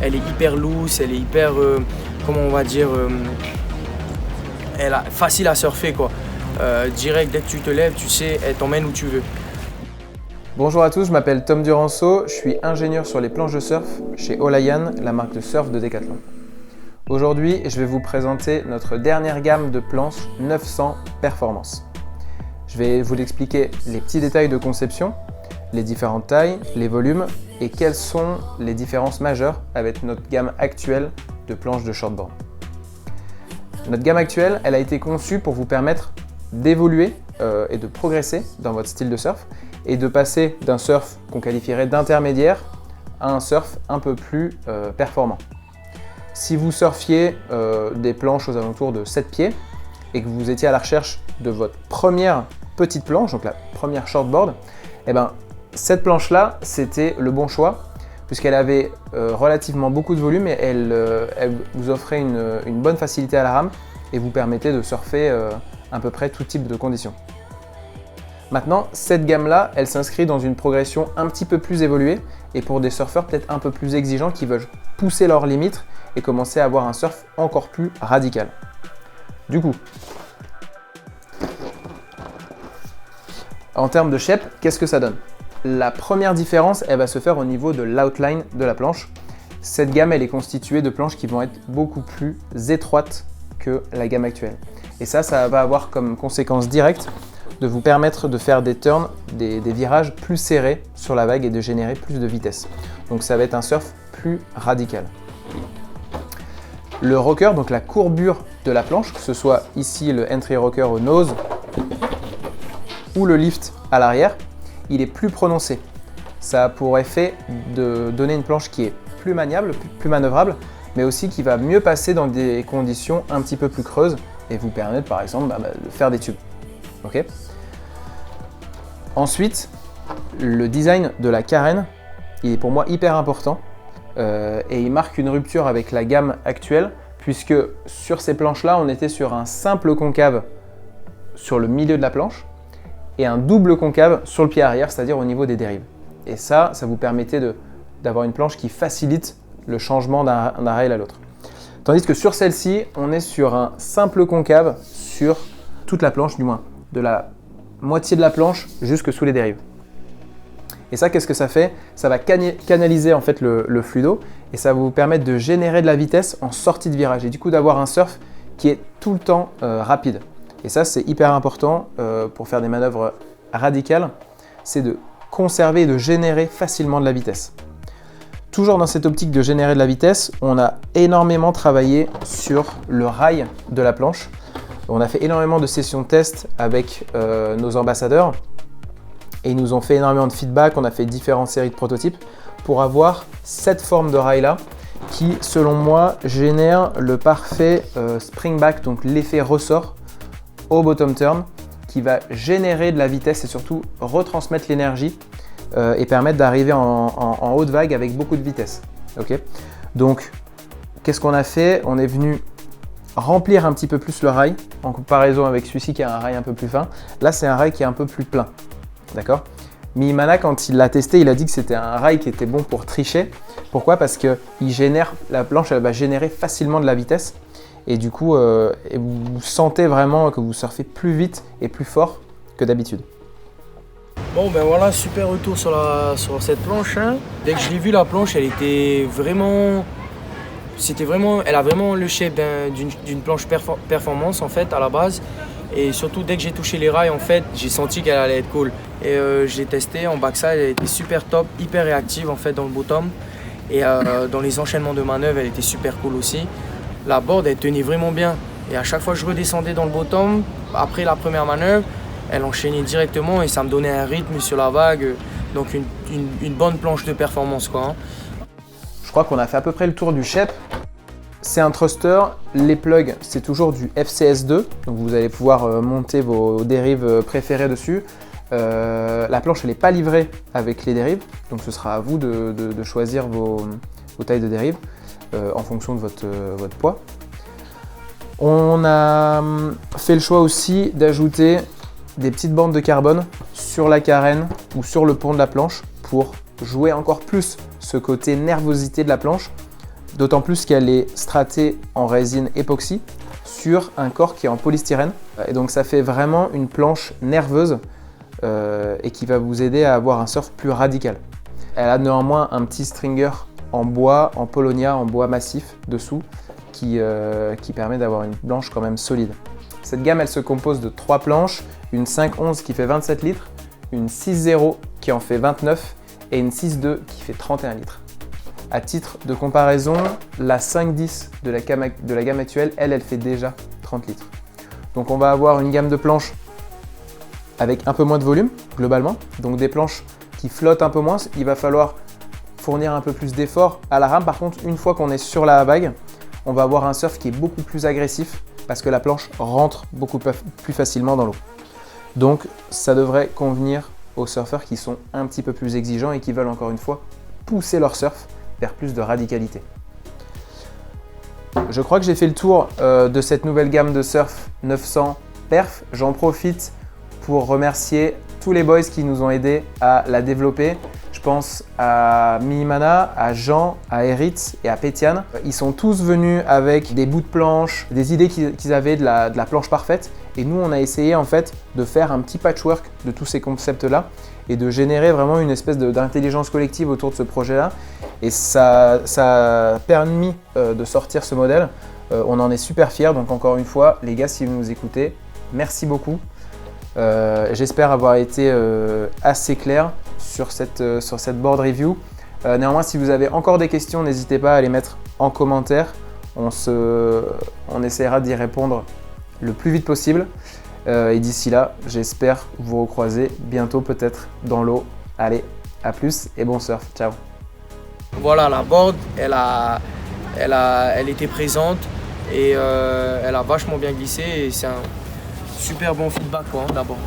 elle est hyper loose, elle est hyper, comment on va dire, elle est facile à surfer quoi. Direct, dès que tu te lèves, tu sais, elle t'emmène où tu veux. Bonjour à tous, je m'appelle Tom Duranceau, je suis ingénieur sur les planches de surf chez Olayan, la marque de surf de Decathlon. Aujourd'hui, je vais vous présenter notre dernière gamme de planches 900 Performance. Je vais vous expliquer les petits détails de conception, les différentes tailles, les volumes et quelles sont les différences majeures avec notre gamme actuelle de planches de shortboard. Notre gamme actuelle, elle a été conçue pour vous permettre d'évoluer et de progresser dans votre style de surf et de passer d'un surf qu'on qualifierait d'intermédiaire à un surf un peu plus performant. Si vous surfiez des planches aux alentours de 7 pieds et que vous étiez à la recherche de votre première petite planche, donc la première shortboard, eh ben, cette planche-là, c'était le bon choix puisqu'elle avait relativement beaucoup de volume et elle vous offrait une bonne facilité à la rame et vous permettait de surfer à peu près tout type de conditions. Maintenant, cette gamme-là, elle s'inscrit dans une progression un petit peu plus évoluée et pour des surfeurs peut-être un peu plus exigeants qui veulent pousser leurs limites et commencer à avoir un surf encore plus radical. Du coup, en termes de shape, qu'est-ce que ça donne? La première différence, elle va se faire au niveau de l'outline de la planche. Cette gamme, elle est constituée de planches qui vont être beaucoup plus étroites que la gamme actuelle. Et ça va avoir comme conséquence directe de vous permettre de faire des turns, des virages plus serrés sur la vague et de générer plus de vitesse. Donc ça va être un surf plus radical. Le rocker, donc la courbure de la planche, que ce soit ici le entry rocker au nose ou le lift à l'arrière, il est plus prononcé. Ça a pour effet de donner une planche qui est plus maniable, plus manœuvrable, mais aussi qui va mieux passer dans des conditions un petit peu plus creuses et vous permettre par exemple de faire des tubes. Okay. Ensuite, le design de la carène, il est pour moi hyper important et il marque une rupture avec la gamme actuelle puisque sur ces planches-là, on était sur un simple concave sur le milieu de la planche et un double concave sur le pied arrière, c'est-à-dire au niveau des dérives. Et ça vous permettait d'avoir une planche qui facilite le changement d'un rail à l'autre. Tandis que sur celle-ci, on est sur un simple concave sur toute la planche, du moins de la moitié de la planche jusque sous les dérives. Et ça, qu'est-ce que ça fait? Ça va canaliser en fait le flux d'eau et ça va vous permettre de générer de la vitesse en sortie de virage et du coup d'avoir un surf qui est tout le temps rapide. Et ça, c'est hyper important pour faire des manœuvres radicales, c'est de conserver et de générer facilement de la vitesse. Toujours dans cette optique de générer de la vitesse, on a énormément travaillé sur le rail de la planche. On a fait énormément de sessions de test avec nos ambassadeurs et ils nous ont fait énormément de feedback. On a fait différentes séries de prototypes pour avoir cette forme de rail-là qui, selon moi, génère le parfait springback, donc l'effet ressort au bottom turn qui va générer de la vitesse et surtout retransmettre l'énergie et permettre d'arriver en haute vague avec beaucoup de vitesse. Okay. Donc, qu'est-ce qu'on a fait? On est venu remplir un petit peu plus le rail en comparaison avec celui-ci qui a un rail un peu plus fin. Là, c'est un rail qui est un peu plus plein. D'accord? Mimana, quand il l'a testé, il a dit que c'était un rail qui était bon pour tricher. Pourquoi? Parce que la planche elle va générer facilement de la vitesse et du coup, vous sentez vraiment que vous surfez plus vite et plus fort que d'habitude. Bon ben voilà, super retour sur cette planche. Hein. Dès que je l'ai vu la planche, elle a vraiment le shape d'une planche performance en fait à la base. Et surtout dès que j'ai touché les rails en fait, j'ai senti qu'elle allait être cool. Et je l'ai testé en backside, elle était super top, hyper réactive en fait dans le bottom. Et dans les enchaînements de manœuvres, elle était super cool aussi. La board elle tenait vraiment bien. Et à chaque fois que je redescendais dans le bottom, après la première manœuvre, elle enchaînait directement et ça me donnait un rythme sur la vague. Donc une bonne planche de performance quoi. Hein. Je crois qu'on a fait à peu près le tour du shape. C'est un thruster, les plugs c'est toujours du FCS2, donc vous allez pouvoir monter vos dérives préférées dessus. La planche elle n'est pas livrée avec les dérives, donc ce sera à vous de choisir vos tailles de dérive en fonction de votre poids. On a fait le choix aussi d'ajouter des petites bandes de carbone sur la carène ou sur le pont de la planche pour jouer encore plus ce côté nervosité de la planche d'autant plus qu'elle est stratée en résine époxy sur un corps qui est en polystyrène. Et donc ça fait vraiment une planche nerveuse et qui va vous aider à avoir un surf plus radical. Elle a néanmoins un petit stringer en bois, en Polonia, en bois massif dessous, qui permet d'avoir une planche quand même solide. Cette gamme, elle se compose de 3 planches, une 5.11 qui fait 27 litres, une 6.0 qui en fait 29 et une 6.2 qui fait 31 litres. À titre de comparaison, la 5.10 de la gamme actuelle, elle fait déjà 30 litres. Donc on va avoir une gamme de planches avec un peu moins de volume, globalement. Donc des planches qui flottent un peu moins, il va falloir fournir un peu plus d'effort à la rame. Par contre, une fois qu'on est sur la vague, on va avoir un surf qui est beaucoup plus agressif parce que la planche rentre beaucoup plus facilement dans l'eau. Donc ça devrait convenir aux surfeurs qui sont un petit peu plus exigeants et qui veulent encore une fois pousser leur surf vers plus de radicalité. Je crois que j'ai fait le tour de cette nouvelle gamme de surf 900 Perf. J'en profite pour remercier tous les boys qui nous ont aidés à la développer. Je pense à Mimana, à Jean, à Eritz et à Pétiane. Ils sont tous venus avec des bouts de planche, des idées qu'ils avaient de la planche parfaite. Et nous, on a essayé en fait de faire un petit patchwork de tous ces concepts-là et de générer vraiment une espèce d'intelligence collective autour de ce projet-là. Et ça a permis de sortir ce modèle. On en est super fiers. Donc encore une fois, les gars, si vous nous écoutez, merci beaucoup. J'espère avoir été assez clair sur cette board review. Néanmoins, si vous avez encore des questions, n'hésitez pas à les mettre en commentaire. On essaiera d'y répondre le plus vite possible. Et d'ici là, j'espère vous recroiser bientôt peut-être dans l'eau. Allez, à plus et bon surf. Ciao. Voilà, la board, elle était présente et elle a vachement bien glissé et c'est un super bon feedback quoi, d'abord.